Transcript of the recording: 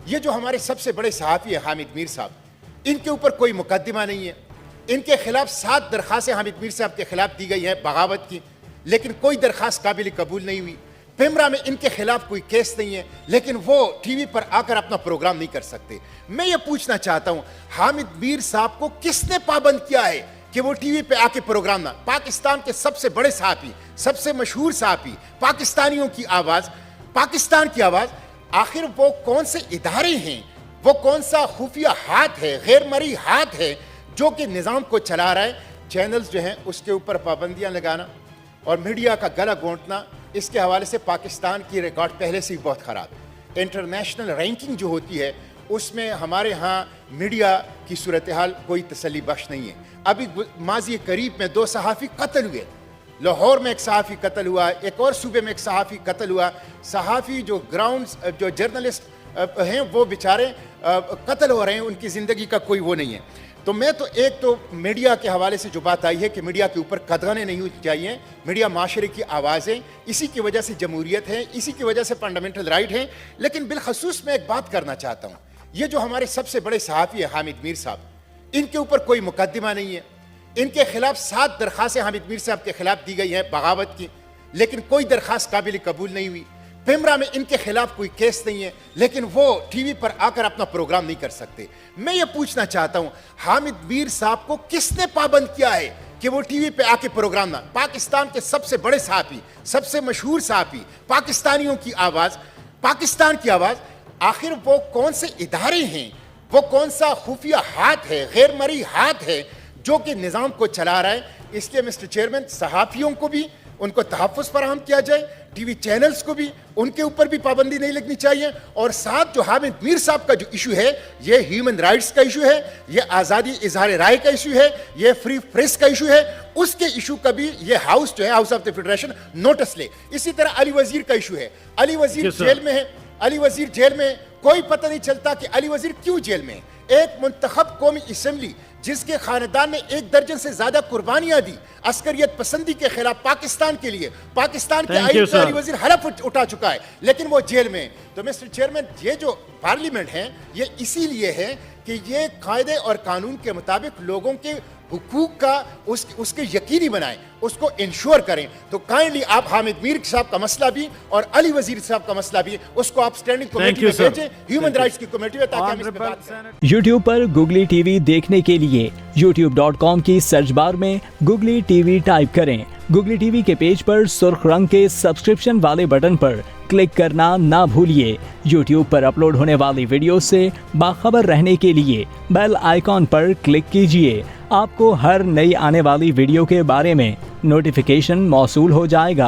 یہ جو ہمارے سب سے بڑے صحافی ہیں حامد میر صاحب, ان کے اوپر کوئی مقدمہ نہیں ہے. ان کے خلاف 7 درخواستیں حامد میر صاحب کے خلاف دی گئی ہیں بغاوت کی, لیکن کوئی درخواست قابل قبول نہیں ہوئی. پیمرا میں ان کے خلاف کوئی کیس نہیں ہے, لیکن وہ ٹی وی پر آ کر اپنا پروگرام نہیں کر سکتے. میں یہ پوچھنا چاہتا ہوں, حامد میر صاحب کو کس نے پابند کیا ہے کہ وہ ٹی وی پہ آ کے پروگرام نہ؟ پاکستان کے سب سے بڑے صحافی, سب سے مشہور صحافی, پاکستانیوں کی آواز, پاکستان کی آواز, آخر وہ کون سے ادارے ہیں, وہ کون سا خفیہ ہاتھ ہے, غیر مرئی ہاتھ ہے جو کہ نظام کو چلا رہا ہے؟ چینلز جو ہیں اس کے اوپر پابندیاں لگانا اور میڈیا کا گلا گھونٹنا, اس کے حوالے سے پاکستان کی ریکارڈ پہلے سے ہی بہت خراب ہے. انٹرنیشنل رینکنگ جو ہوتی ہے اس میں ہمارے ہاں میڈیا کی صورتحال کوئی تسلی بخش نہیں ہے. ابھی ماضی قریب میں 2 صحافی قتل ہوئے, لاہور میں ایک صحافی قتل ہوا, ایک اور صوبے میں ایک صحافی قتل ہوا. صحافی جو جو جرنلسٹ ہیں وہ بیچارے قتل ہو رہے ہیں, ان کی زندگی کا کوئی وہ نہیں ہے. تو میں تو ایک تو میڈیا کے حوالے سے جو بات آئی ہے کہ میڈیا کے اوپر قدغنیں نہیں ہونی چاہیے, میڈیا معاشرے کی آواز ہے, اسی کی وجہ سے جمہوریت ہے, اسی کی وجہ سے فنڈامنٹل رائٹ ہے. لیکن بالخصوص میں ایک بات کرنا چاہتا ہوں, یہ جو ہمارے سب سے بڑے صحافی ہیں حامد میر صاحب, ان کے اوپر کوئی مقدمہ نہیں ہے. ان کے خلاف 7 درخواستیں حامد میر صاحب کے خلاف دی گئی ہیں بغاوت کی, لیکن کوئی درخواست قابل قبول نہیں ہوئی. پیمرا میں ان کے خلاف کوئی کیس نہیں ہے, لیکن وہ ٹی وی پر آ کر اپنا پروگرام نہیں کر سکتے. میں یہ پوچھنا چاہتا ہوں, حامد میر صاحب کو کس نے پابند کیا ہے کہ وہ ٹی وی پہ آ کے پروگرام نہ؟ پاکستان کے سب سے بڑے صحافی, سب سے مشہور صحافی, پاکستانیوں کی آواز, پاکستان کی آواز, آخر وہ کون سے ادارے ہیں, وہ کون سا خفیہ ہاتھ ہے, غیر مرئی ہاتھ ہے جو کہ نظام کو چلا رہا ہے؟ اس لیے مسٹر چیئرمین, صحافیوں کو بھی ان کو تحفظ فراہم کیا جائے, ٹی وی چینلز کو بھی ان کے اوپر بھی پابندی نہیں لگنی چاہیے. اور ساتھ جو حامد میر صاحب کا جو ایشو ہے, یہ ہیومن رائٹس کا ایشو ہے, یہ آزادی اظہار رائے کا ایشو ہے, یہ فری پریس کا ایشو ہے, اس کے ایشو کا بھی یہ ہاؤس جو ہے, house of the federation, notice لے. اسی طرح علی وزیر کا ایشو ہے, علی وزیر جیل میں ہے, علی وزیر جیل میں, کوئی پتہ نہیں چلتا کہ علی وزیر کیوں جیل میں ہے. ایک منتخب قومی اسمبلی جس کے خاندان نے 1 درجن سے زیادہ قربانیاں دی عسکریت پسندی کے خلاف پاکستان کے لیے, پاکستان کے آئین کا علی وزیر حلف اٹھا چکا ہے, لیکن وہ جیل میں. تو مسٹر چیئرمین, یہ جو پارلیمنٹ ہے یہ اسی لیے ہے کہ یہ قاعدے اور قانون کے مطابق لوگوں کے حقوق کا اس کے یقینی بنائیں, اس کو انشور کریں. تو کائنڈلی آپ حامد میر صاحب کا مسئلہ بھی اور علی وزیر صاحب کا مسئلہ بھی اس کو آپ سٹینڈنگ کمیٹی میں بھیجیں, ہیومن رائٹس کی کمیٹی میں, تاکہ ہم اس پہ بات کریں. یوٹیوب پر گوگلی ٹی وی دیکھنے کے لیے youtube.com کی سرچ بار میں گوگلی ٹی وی ٹائپ کریں. گوگلی ٹی وی کے پیج پر سرخ رنگ کے سبسکرپشن والے بٹن پر کلک کرنا نہ بھولیے. یوٹیوب پر اپلوڈ ہونے والی ویڈیو سے باخبر رہنے کے لیے بیل آئیکن پر کلک کیجیے. آپ کو ہر نئی آنے والی ویڈیو کے بارے میں نوٹیفیکیشن موصول ہو جائے گا.